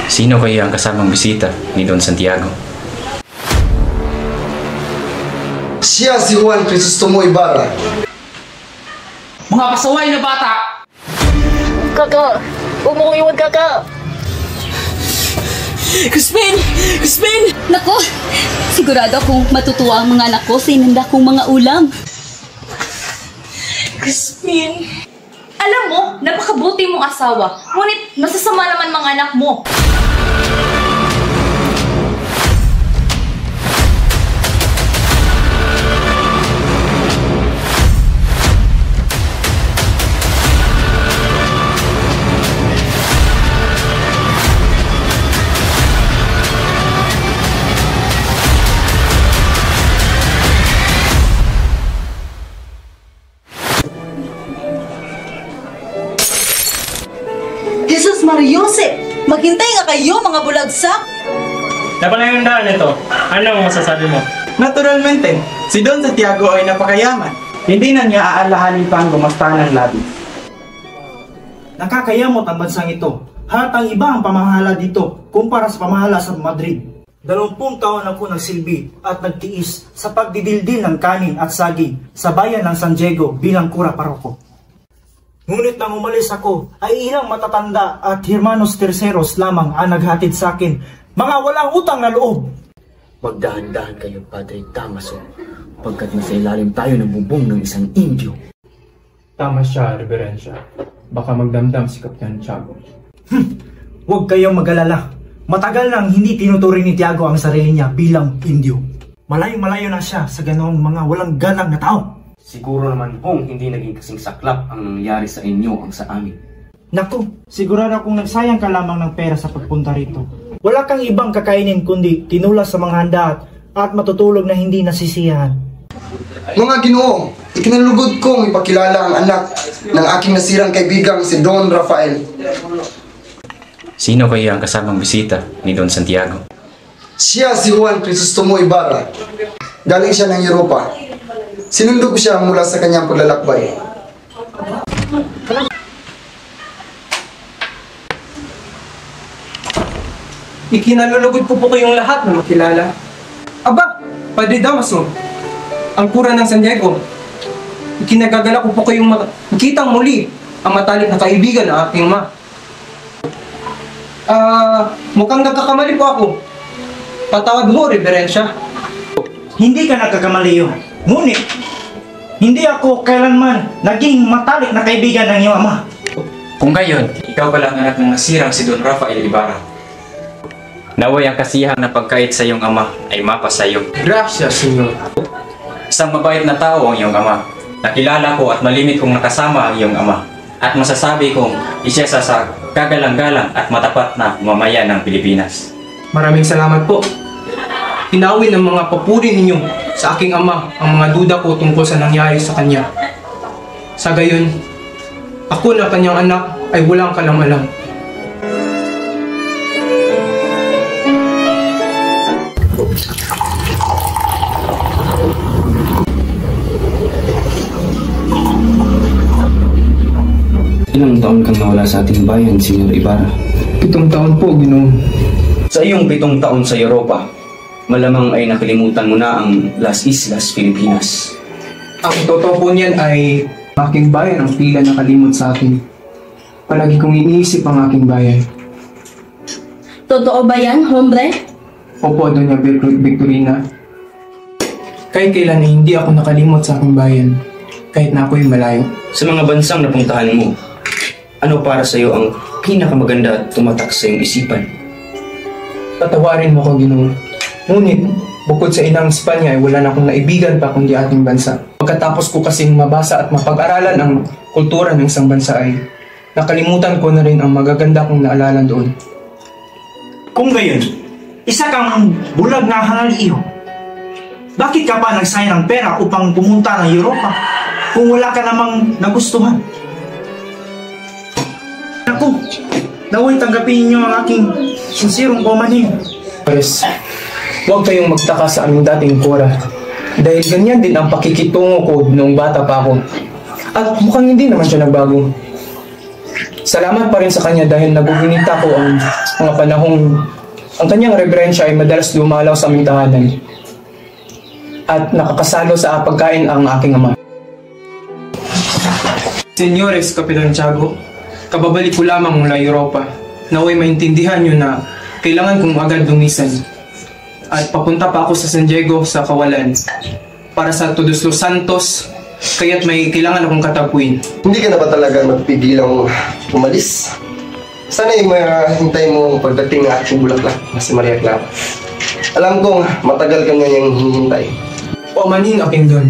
Sino kaya ang kasamang bisita ni Don Santiago? Siya si Juan Crisostomo Ibarra. Mga pasaway na bata! Kaka! Huwag mo kong iwan, kaka! Crispin! Crispin! Nako, sigurado akong matutuwa ang mga anak ko sa inanda kong mga ulam. Crispin! Alam mo, napakabuti mong asawa. Ngunit, masasama naman mga anak mo. Jesus Mariosep! Maghintay nga kayo, mga bulagsak! Napalayandaan ito. Ano ang masasabi mo? Naturalmente, si Don Santiago ay napakayaman. Hindi na niya aalahanin pa ang gumastanan labis. Nakakayamot ang bansang ito. Halatang iba ang pamahala dito kumpara sa pamahala sa Madrid. 20 taon ako nagsilbi at nagtiis sa pagdidildil ng kanin at saging sa bayan ng San Diego bilang kura paroko. Ngunit nang umalis ako ay ilang matatanda at hermanos terceros lamang ang naghatid sa akin, mga walang utang na loob. Magdahan-dahan kayo, Padre Damaso, pagkat nasa ilalim tayo ng bubong ng isang Indio. Tama siya, Reverensya. Baka magdamdam si Kapitan Tiago. Huwag kayong mag-alala. Matagal nang hindi tinuturing ni Tiago ang sarili niya bilang Indio. Malayo-malayo na siya sa ganoong mga walang galang na tao. Siguro naman pong hindi naging kasing saklap ang nangyari sa inyo ang sa amin. Naku, sigurado akong nagsayang ka lamang ng pera sa pagpunta rito. Wala kang ibang kakainin kundi tinulas sa mga handa at matutulog na hindi nasisiyahan. Mga Ginoo, ikinalugod kong ipakilala ang anak ng aking nasirang kaibigang si Don Rafael. Sino kaya ang kasamang bisita ni Don Santiago? Siya si Juan Crisostomo Ibarra. Galing siya ng Europa. Sinundo ko siya mula sa kanyang paglalakbay. Ikinalulugod ko po kayong lahat na makilala. Aba, Padre Damaso, ang kura ng San Diego. Ikinagagala ko po kayong makitang muli ang matalik na kaibigan ng aking ama. Mukhang nagkakamali po ako. Patawad mo, Reverensya. Hindi ka nagkakamali yun. Ngunit, hindi ako kailanman naging matalik na kaibigan ng iyong ama. Kung gayon, ikaw pala ang anak ng nasirang si Don Rafael Ibarra. Naway ang kasiyang na pagkait sa iyong ama ay mapa sa iyo. Gracias, Senyor. Isang mabait na tao ang iyong ama. Nakilala ko at malimit kong nakasama ang iyong ama. At masasabi kong isa sa kagalang-galang at matapat na mamamayan ng Pilipinas. Maraming salamat po. Tinawin ng mga papuri ninyo sa aking ama ang mga duda ko tungkol sa nangyari sa kanya. Sa gayon, ako na kanyang anak ay walang kalam-alam. Ilang taon kang nawala sa ating bayan, Senyor Ibarra? 7 taon po, Ginoo. Sa iyong 7 taon sa Europa, malamang ay nakalimutan mo na ang Las Islas, Pilipinas. Ang totoo po niyan ay aking bayan ang tila nakalimot sa akin. Palagi kong iniisip ang aking bayan. Totoo ba yan, hombre? Opo, Doña Victorina. Kahit kailan ay hindi ako nakalimot sa aking bayan, kahit na ako'y malayo. Sa mga bansang napuntahan mo, ano para sa iyo ang pinakamaganda at tumatak sa iyong isipan? Patawarin mo ko, Ginoo. Ngunit, bukod sa inang Espanya ay wala na akong naibigan pa kundi ating bansa. Pagkatapos ko kasing mabasa at mapag-aralan ang kultura ng isang bansa ay nakalimutan ko na rin ang magaganda kong naalala doon. Kung gayon, isa kang bulag na halaliyo. Bakit ka pa nagsayang ng pera upang pumunta ng Europa kung wala ka namang nagustuhan? Naku, naway tanggapin niyo ang aking sincere paumanhin. Pares, huwag kayong magtaka sa aming dating kura. Dahil ganyan din ang pakikitungo ko noong bata pa ako. At mukhang hindi naman siya nagbago. Salamat pa rin sa kanya dahil nagugunita ko ang mga panahong ang kanyang reverensya ay madalas dumalaw sa aming tahanan at nakakasalo sa pagkain ang aking ama. Senyores, Kapitan Tiago, kababalik ko lamang mula Europa. Naway maintindihan nyo na kailangan kong agad lumisan. At papunta pa ako sa San Diego sa Kawalan para sa Todos Los Santos, kaya't may kailangan akong katapuin. Hindi ka na ba talaga magpigilang umalis? Sana yung hintay mo ang pagdating ng aking bulaklak na si Maria Clara. Alam kong matagal ka ngayong hinihintay. Paumanhin aking Don,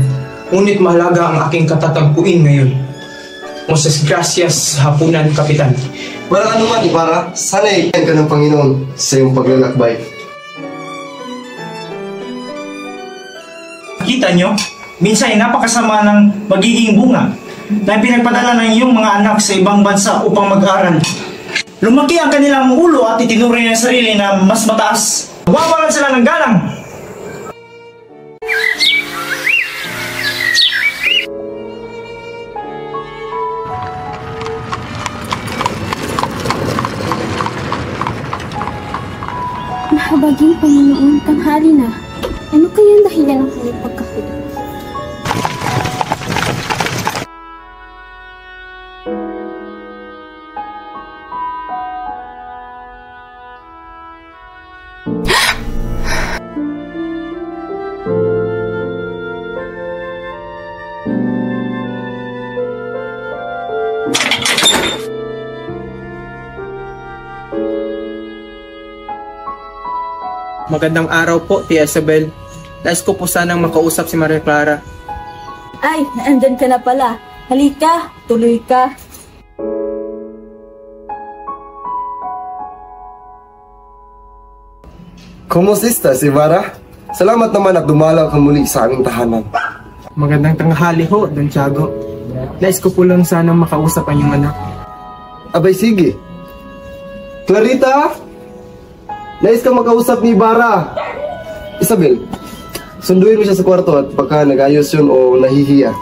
ngunit mahalaga ang aking katatagpuin ngayon. Muchas gracias, hapunan, Kapitan. Walang anuman, Ibarra. Sana ikan ka ng Panginoon sa iyong paglalakbay. Kita nyo, minsan ay napakasama ng magiging bunga na pinagpadala ng iyong mga anak sa ibang bansa upang mag-aral. Lumaki ang kanilang ulo at itinuring ng sarili na mas mataas. Wawalan sila ng galang. Mahabaging Panginoon, tanghali na. Ano kaya ang dahilan ng kanyang pagkahuli? Magandang araw po, Tia Isabel. Nais ko po sanang makausap si Maria Clara. Ay, andyan ka na pala. Halika, tuloy ka. Kumusta, Ibarra? Salamat naman at dumalaw ka muli sa aming tahanan. Magandang tanghali ho, Don Tiago. Nais ko po lang sanang makausap ang iyong anak. Abay, sige. Clarita! Nais ka makausap ni Ibarra. Isabel, sunduin mo siya sa kwarto at baka nag-ayos yun o nahihiya.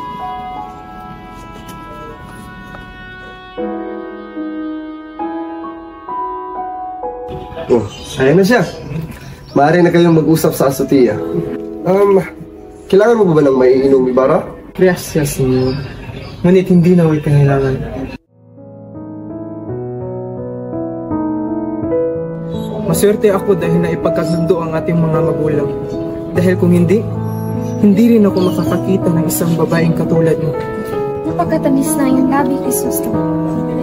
Oh, ayan na siya. Maaari na kayong mag-usap sa asutia. Kailangan mo ba ng maiinom, Ibarra? Gracias, Senyor. Ngunit hindi na huwag kailangan. Maswerte ako dahil naipagkasundo ang ating mga magulang. Dahil kung hindi rin ako makakakita ng isang babaeng katulad mo. Napakatamis na yung labi, Crisostomo.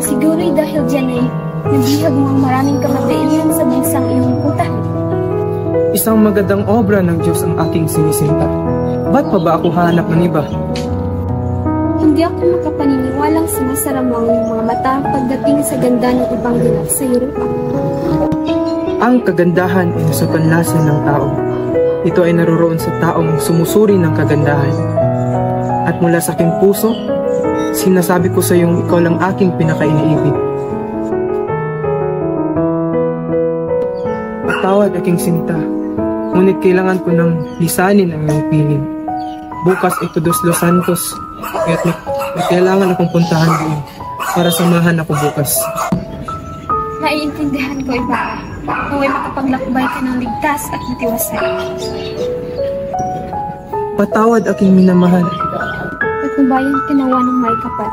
Siguro'y dahil dyan ay nabihag mo ang maraming kamatayan sa bansang iyong puta. Isang magandang obra ng Diyos ang aking sinisinta. Ba't pa ba ako hanap ng iba? Hindi ako makapaniniwalang sumasaramang yung mga mata pagdating sa ganda ng ibang dilag sa Europa. Ang kagandahan ay nasa panlasa ng tao. Ito ay naroroon sa taong sumusuri ng kagandahan. At mula sa aking puso, sinasabi ko sa iyong ikaw lang aking pinakainiibig. Patawad aking sinta, ngunit kailangan ko ng lisanin ang iyong piling. Bukas ay Todos Los Santos, at may kailangan akong puntahan doon para samahan ako bukas. Naiintindihan ko, Ibarra. Naway makapaglakbay ka ng ligtas at matiwasay. Patawad aking minamahal. Patnubayang kinawa ng may kapal.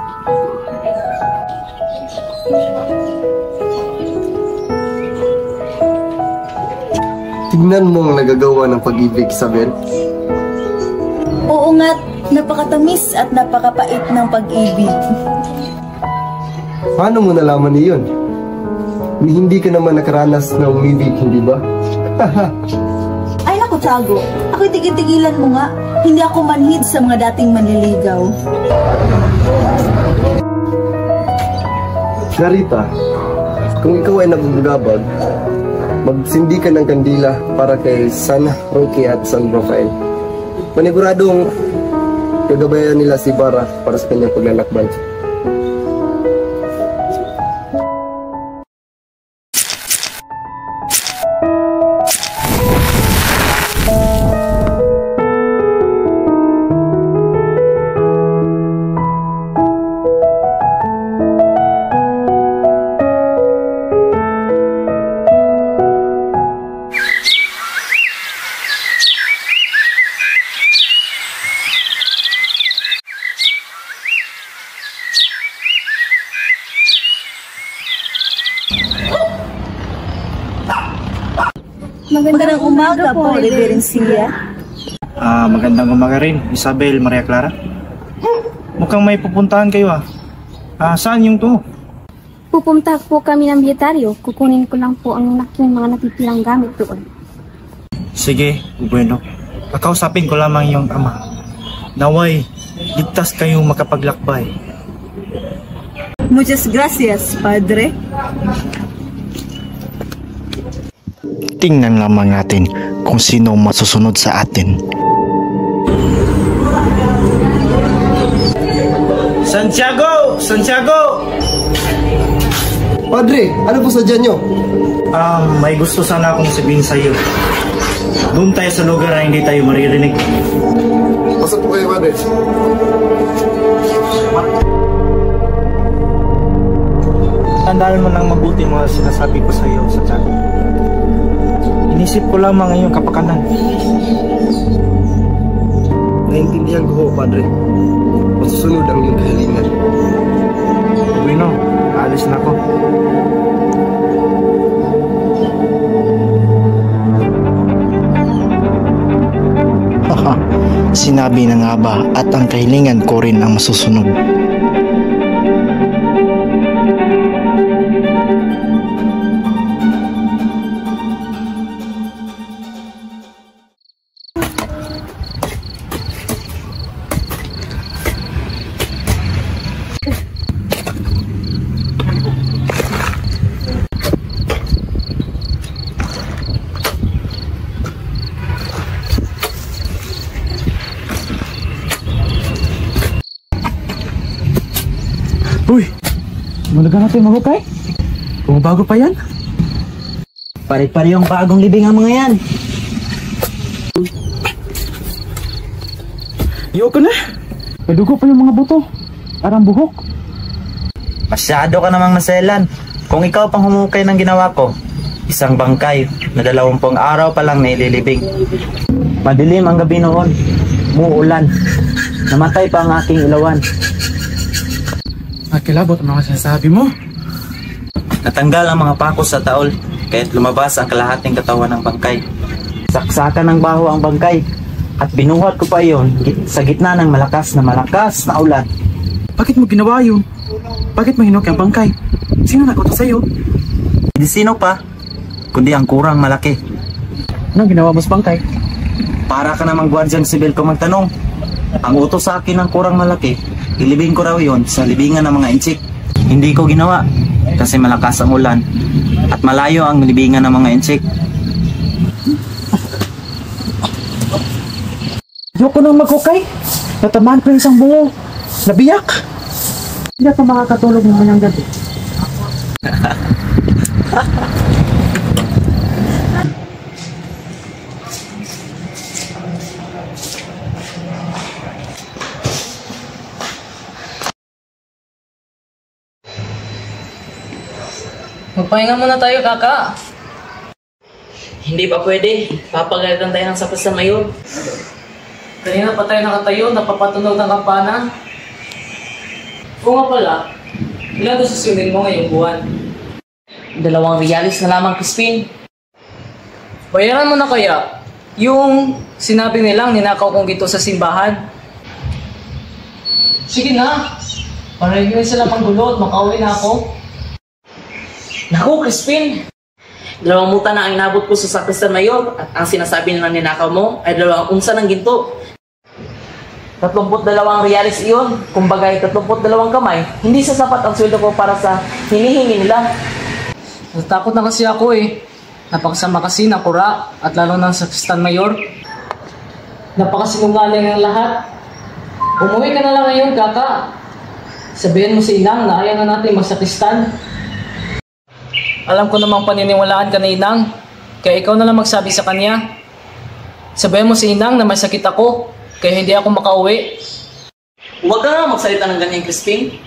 Tignan mo ang nagagawa ng pag-ibig, Isabel. Oo nga't, napakatamis at napakapait ng pag-ibig. Paano mo nalaman iyon? Hindi ka naman nakaranas na umibig, hindi ba? Ay naku, Tiago. Ako'y tigil-tigilan mo nga. Hindi ako manhid sa mga dating manliligaw. Clarita, kung ikaw ay nabubugabag, magsindi ka ng kandila para kay San Roque at San Rafael. Paniguradong gagabayan nila si Ibarra para sa kanyang paglalakbay. Magandang umaga po, Reverencia. Magandang umaga rin, Isabel Maria Clara. Mukhang may pupuntahan kayo saan yung to? Pupunta po kami ng bietaryo. Kukunin ko lang po ang naking mga natitirang gamit doon. Sige, bueno. Pakausapin ko lamang yung ama. Naway, ligtas kayong makapaglakbay. Muchas gracias, Padre. Tingnan lamang natin kung sino masusunod sa atin. Santiago! Santiago! Padre, ano po sadya nyo? May gusto sana akong sabihin sa iyo. Doon tayo sa lugar na hindi tayo maririnig. Pasok po kayo, Padre. Tandaan mo nang mabuti mga sinasabi ko sa iyo, Santiago. Inisip ko lamang ang iyong kapakanan. Naintindihan ko ho, Padre. Masusunod ang iyong kahilingan. Bueno, alis na ako. Sinabi na nga ba at ang kahilingan ko rin ang masusunod. Uy! Managa natin mahukay? Kung bago pa yan? Pare-pare yung bagong libing ang mga yan. Ayoko na! May dugo pa yung mga buto. Parang buhok. Masyado ka namang maselan. Kung ikaw pang humukay ng ginawa ko, isang bangkay na 20 araw pa lang naililibing. Madilim ang gabi noon. Muulan. Namatay pa ang aking ilawan. Kilabot ang mga sinasabi mo. Natanggal ang mga pakos sa taol, kaya't lumabas ang kalahating katawan ng bangkay. Saksakan ng baho ang bangkay, at binuhat ko pa iyon sa gitna ng malakas na ulan. Bakit mo ginawa yun? Bakit mo hinuk ang bangkay? Sino nakuto sa'yo? Hindi sino pa, kundi ang kurang malaki. Anong ginawa mo sa bangkay? Para ka namang gwardyang sibil ko magtanong. Ang utos sa akin ng kurang malaki, ilibing ko raw yon sa libingan ng mga inchik. Hindi ko ginawa kasi malakas ang ulan at malayo ang libingan ng mga inchik. Ayoko nang maghukay. Natamaan ko yung isang bungo. Nabiyak. Hindi ako makakatulog ng manyang gabi. Magpahinga muna tayo, kaka. Hindi pa pwede. Papagalitan tayo ng sakristiyan mayor. Kanina pa tayo nakatayo, napapatunog ng kampana. Kung nga pala, ilan doon susundin mo ngayong buwan? 2 reals na lamang, Crispin. Bayaran mo na kaya yung sinabi nilang ninakaw kong gito sa simbahan? Sige na, para hindi sila manggulo at makauwi na ako. Naku, Crispin! 2 muta na ang inabot ko sa sakristiyan mayor at ang sinasabi nilang ninakaw mo ay 2 unsa ng ginto. 32 reals iyon. Kumbagay 32 kamay. Hindi sa sapat ang sweldo ko para sa hinihingi nila. Natakot na kasi ako eh. Napakasama kasi ng kura at lalo ng sakristan mayor. Napakasinungaling ang lahat. Umuwi ka na lang ngayon, kaka. Sabihin mo si Inang na ayaw na natin magsakristan. Alam ko namang paniniwalaan ka na Inang, kaya ikaw na lang magsabi sa kanya. Sabihin mo si Inang na may sakit ako, kaya hindi ako makauwi. Huwag ka nga magsalita ng ganyan, Crispin.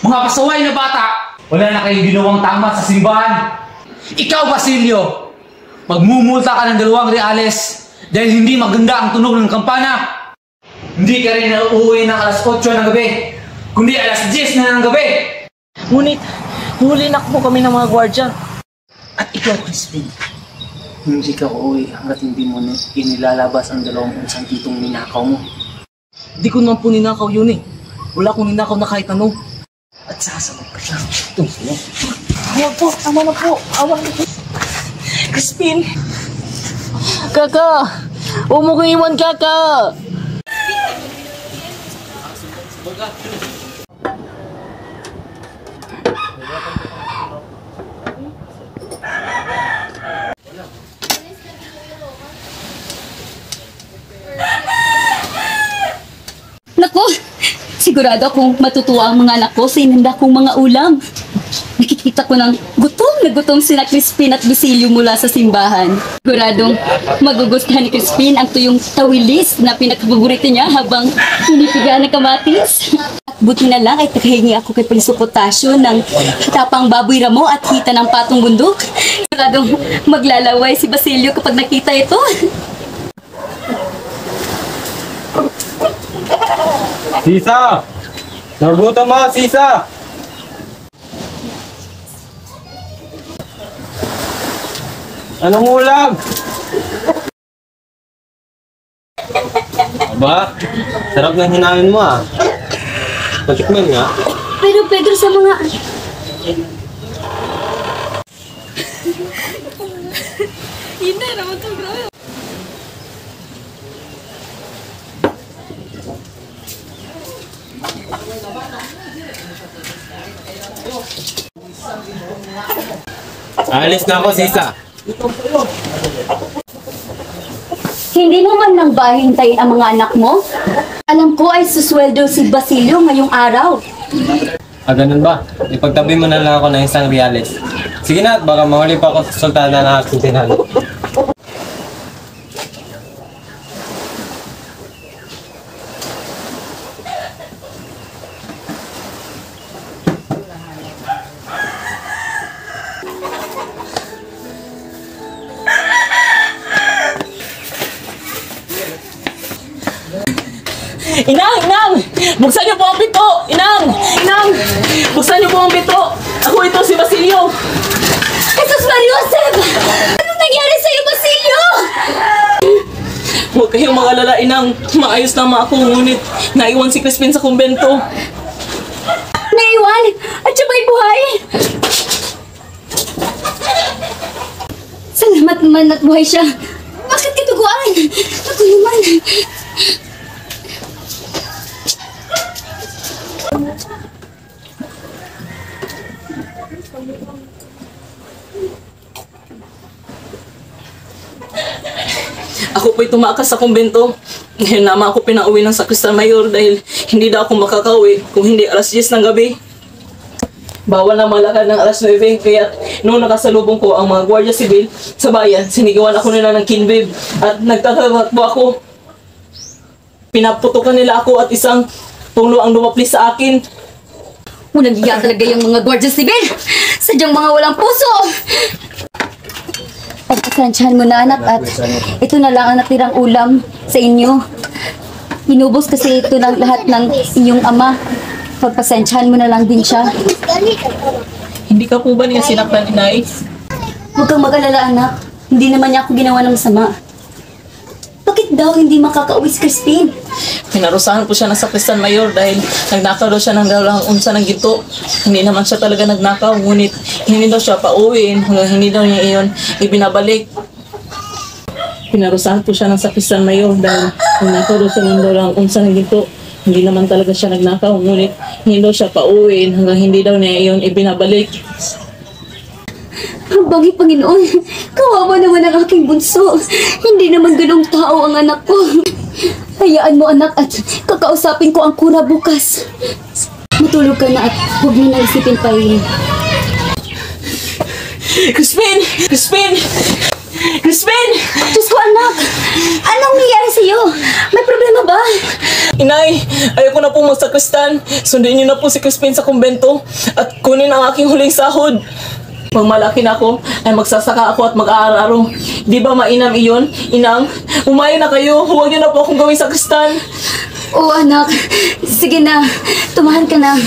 Mga pasaway na bata! Wala na kayong ginawang tama sa simbahan. Ikaw, Basilio, magmumulta ka ng 2 reales dahil hindi maganda ang tunog ng kampana. Hindi ka rin uuwi ng alas 8 ng gabi. kundi alas 10 na ng gabi. Ngunit, huli na po kami ng mga gwardya. At ikaw, Crispin, hindi ka uuwi hanggat hindi mo inilalabas ang 2 unsang titong ninakaw mo. Di ko naman po ninakaw yun eh. Wala akong ninakaw na kahit ano. At sasagot ka lang. Awan po, tama na po. Awan na po. Crispin! Kaka! Huwag mo kong iwan, Kaka! Naku, sigurado akong matutuwa ang mga anak ko sa inanda kong mga ulam. Nakikita ko ng gutom sina Crispin at Basilio mula sa simbahan. Siguradong magugustuhan ni Crispin ang tuyong tawilis na pinakapaborito niya habang pinipiga ng kamatis. At buti na lang ay nakahingi ako kay Prinso Potasio ng tapang baboy ramo at hita ng patong bundok. Siguradong maglalaway si Basilio kapag nakita ito. Sisa! Nagutom mo, Sisa! Anong ulam? Aba, sarap ng hinain mo ah. Patikman nga. Pero Pedro sa mga... Hindi naman ito, grabe. Alis na ako, Sisa. Hindi mo man nang ba hintayin ang mga anak mo? Alam ko ay susweldo si Basilio ngayong araw. Ah, ganun ba? Ipagtabi mo na lang ako ng isang reales. Sige na, baka mahuli pa ako sa sultana ng aking tinalo. Inang! Buksan niyo po ang pito! Inang! Buksan niyo po ang pito! Ako ito si Basilio! Jesus Mariosep! Anong nangyari sa'yo, Basilio? Huwag kayong mag-alala, Inang. Maayos naman ako, ngunit naiwan si Crispin sa kumbento. Naiwan? At siya ba'y buhay? Salamat naman at buhay siya. Bakit katuguan? Ako naman. Ako po'y tumakas sa kumbento. Ngayon naman ako pinauwi ng Sakristan Mayor dahil hindi daw ako makakauwi kung hindi alas 10 ng gabi. Bawal na malakad ng alas 9, kaya noong nakasalubong ko ang mga Guardia Civil sa bayan, sinigawan ako nila ng kinbib at nagtatakbo ako. Pinaputukan nila ako at isang puno ang dumaplis sa akin. Unang hiya talaga yung mga Guardia Civil. Sadyang mga walang puso. Pagpasensyahan mo na, anak, at ito na lang ang natirang ulam sa inyo. Inubos kasi ito ng lahat ng inyong ama. Pagpasensyahan mo na lang din siya. Hindi ka po ba niya sinaktan, Inay? Huwag kang mag-alala, anak. Hindi naman niya ako ginawa ng masama. Bakit daw hindi makakauwi si Crispin? Pinarusahan po siya ng Sakristan Mayor dahil nagnakaw daw siya ng 2 unsa ng ginto. Hindi naman siya talaga nagnakaw, ngunit hindi daw siya pauwiin hanggang hindi daw niya iyon ibinabalik. Pinarusahan po siya ng Sakristan Mayor dahil nagnakaw daw siya ng 2 unsa ng ginto. Hindi naman talaga siya nagnakaw, ngunit hindi daw siya pauwiin hanggang hindi daw niya iyon ibinabalik. Ang bangi, Panginoon. Kawawa naman ang aking bunso. Hindi naman ganong tao ang anak ko. Hayaan mo, anak, at kakausapin ko ang kura bukas. Matulog ka na at huwag mo na isipin pa yun. Crispin! Crispin! Crispin! Diyos ko, anak! Anong nangyari sa'yo? May problema ba? Inay, ayoko na po magsakristan. Sundin niyo na po si Crispin sa kumbento at kunin ang aking huling sahod. Pag malaki na ako, ay magsasaka ako at mag-aararo. Di ba mainam iyon? Inang, umayo na kayo. Huwag niyo na po akong gawin sakristan. Oo, anak. Sige na. Tumahan ka na.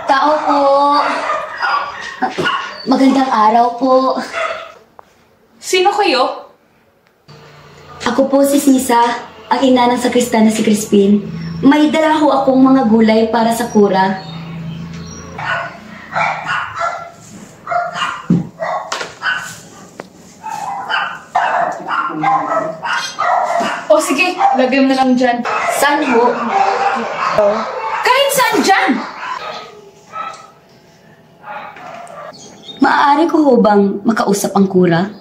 Tao po. Magandang araw po. Sino kayo? Ako po si Sisa, ang ina ng sakristan na si Crispin. May dala ho akong mga gulay para sa kura. O sige, lagay mo na lang dyan. Saan ho? Kahit saan dyan! Maaari ko ho bang makausap ang kura?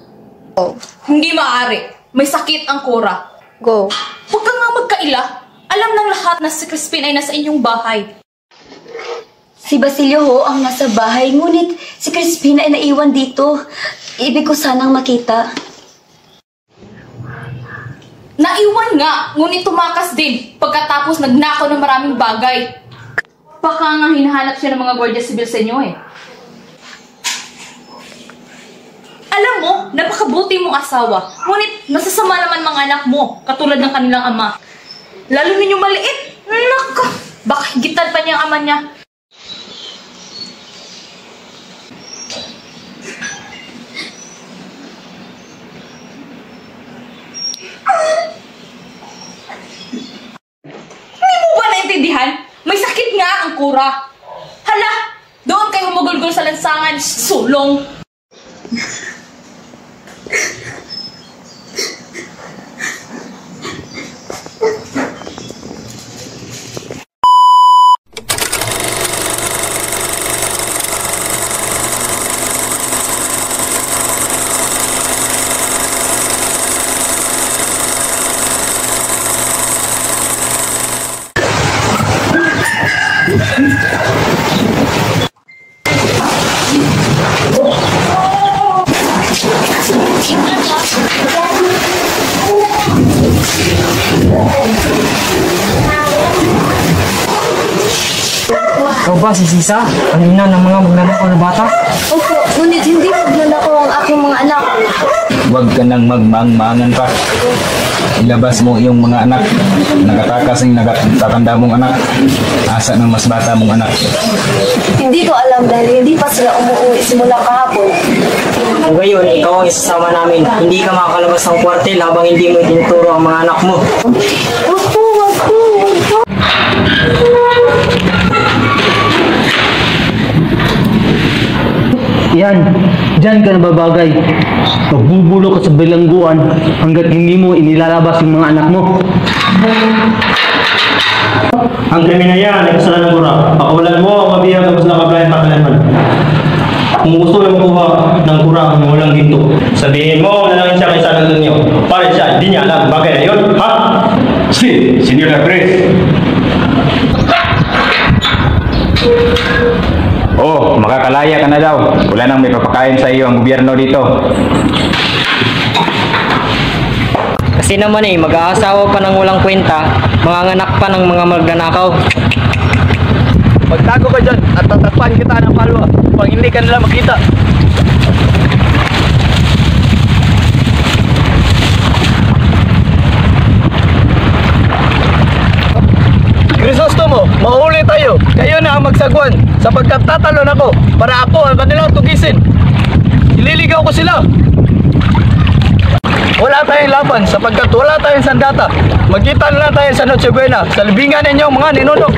Hindi maaari. May sakit ang kura. Go. Huwag kang nga magkaila. Alam ng lahat na si Crispin ay nasa inyong bahay. Si Basilio ho ang nasa bahay, ngunit si Crispin ay naiwan dito. Ibig ko sanang makita. Naiwan nga, ngunit tumakas din pagkatapos nagnakaw ng maraming bagay. Baka nga hinahanap siya ng mga Guardia Civil sa inyo eh. Alam mo, napakabuti mong asawa, ngunit nasasama naman mga anak mo, katulad ng kanilang ama. Lalo ninyong maliit. Naka, baka higitan pa niya ang ama niya. Hindi mo ba naintindihan? May sakit nga ang kura. Hala, doon kayo humugulgol sa lansangan, sulong. Ikaw ba si Sisa? Ang ina ng mga magnanakaw na bata? Opo, ngunit hindi magnanakaw ang aking mga anak. Huwag ka nang magmangmangan pa. Ilabas mo yung mga anak. Nagatakas ng natatanda mong anak. Asa ng mas bata mong anak. Hindi ko alam dahil hindi pa sila umuwi simula kahapon. Ngayon, ikaw ang isasama namin. Hindi ka makakalabas ng kwartel habang hindi mo itinuturo ang mga anak mo. Opo, opo. Yan, dyan ka nababagay. Magbubulo ka sa bilangguan hanggat hindi mo inilalabas yung mga anak mo. Ang krimen na yan ay kasalanan ko na. Pakawalan mo ang mabiyag tapos nakabrayan pakalanman. Kung gusto mo makuha ng kurang ng walang ginto, sabihin mo na lang siya kay sana ninyo. Para siya, hindi niya alam bagay na yun, ha? Si, Senyor Chris. Oh, makakalaya ka na daw. Wala nang may papakain sa iyo ang gobyerno dito. Kasi naman mag-aasawa pa ng walang kwenta, manganganak pa ng mga magnanakaw. Magtago ka dyan at tatakpan kita ng palwa pag hindi ka nila makita. Grisostomo, mahuli tayo. Kayo na ang magsagwan sapagkat tatalon ako para ako ang kanilang tugisin. Ililigaw ko sila. Wala tayong laban sapagkat wala tayong sandata. Magkita na lang tayo sa Noche Buena sa libingan ninyo mga ninuno.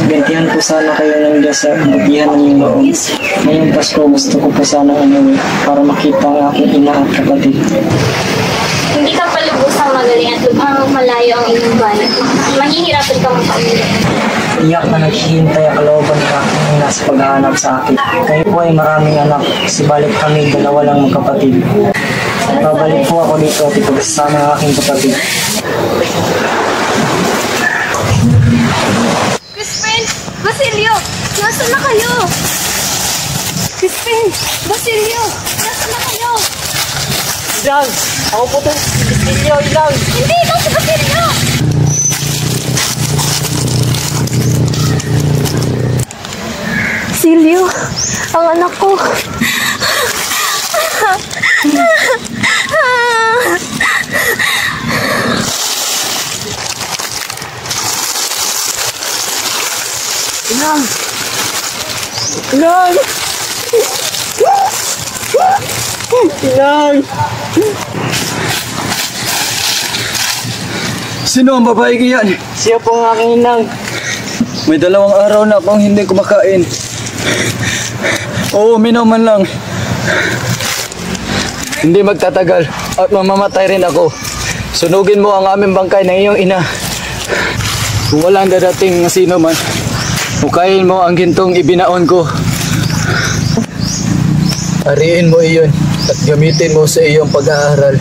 Bentihan po sana kayo ng Diyos sa bagihan ng iyong loob. Ngayong Pasko gusto ko po sana umuwi para makita ang aking ina at kapatid. Hindi ka palubusang magaling at lubhang malayo ang inyong bayan. Mahihirapan ka makauwi. Iyak na naghihintay ang kalooban ng aking ina sa paghahanap sa akin. Kayo po ay maraming anak, sibalik kami dalawa lang magkapatid. Babalik po ako dito at ipagsasama ang aking kapatid. Crispin! Basilio! Nasaan na kayo? Crispin! Basilio! Nasaan na kayo? Inang! Ako po ito! Basilio, Inang! Hindi! Ikaw si Basilio! Basilio! Ang anak ko! Inang! Inang! Inang! Sino ang babae yan? Siya po ang aking inang. May 2 araw na akong hindi kumakain. Oo, uminom man lang. Hindi magtatagal at mamamatay rin ako. Sunugin mo ang aming bangkay ng iyong ina. Kung walang dadating na sino man, hukayin mo ang gintong ibinaon ko. Ariin mo iyon at gamitin mo sa iyong pag-aaral.